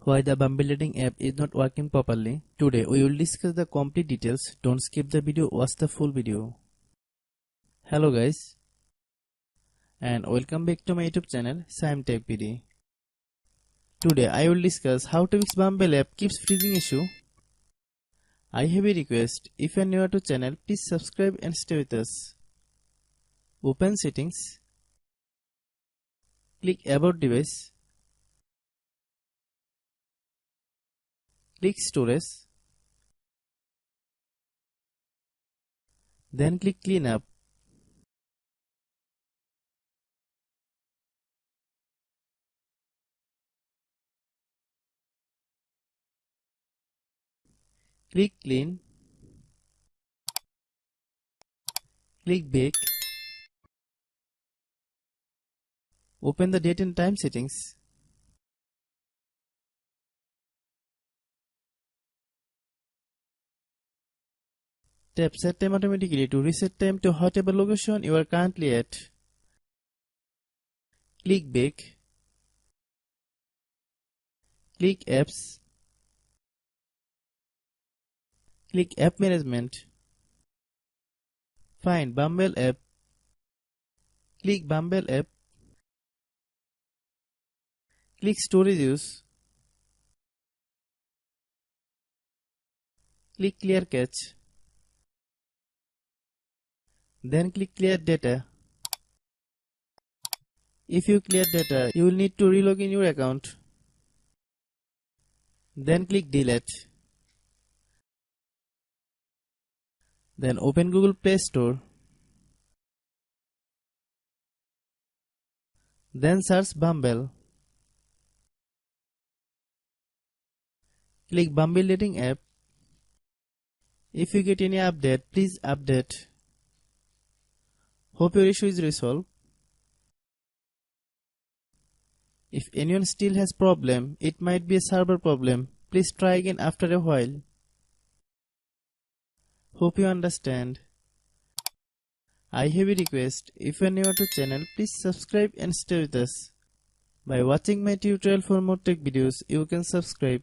Why the Bumble dating app is not working properly. Today we will discuss the complete details. Don't skip the video, watch the full video. Hello guys, and welcome back to my YouTube channel Shaem Tech PD. Today I will discuss how to fix Bumble app keeps freezing issue. I have a request. If you are new to channel, please subscribe and stay with us. Open settings. Click about device. Click storage. Then click clean up. Click clean. Click back. Open the date and time settings. Tap set time automatically to reset time to whatever location you are currently at. Click back. Click apps. Click app management. Find Bumble app. Click Bumble app. Click storage use. Click clear cache. Then click clear data. If you clear data, you will need to relog in your account. Then click delete. Then open Google Play Store. Then search Bumble. Click Bumble dating app. If you get any update, please update. Hope your issue is resolved. If anyone still has problem, it might be a server problem. Please try again after a while. Hope you understand. I have a request. If you are new to channel, please subscribe and stay with us. By watching my tutorial for more tech videos, you can subscribe.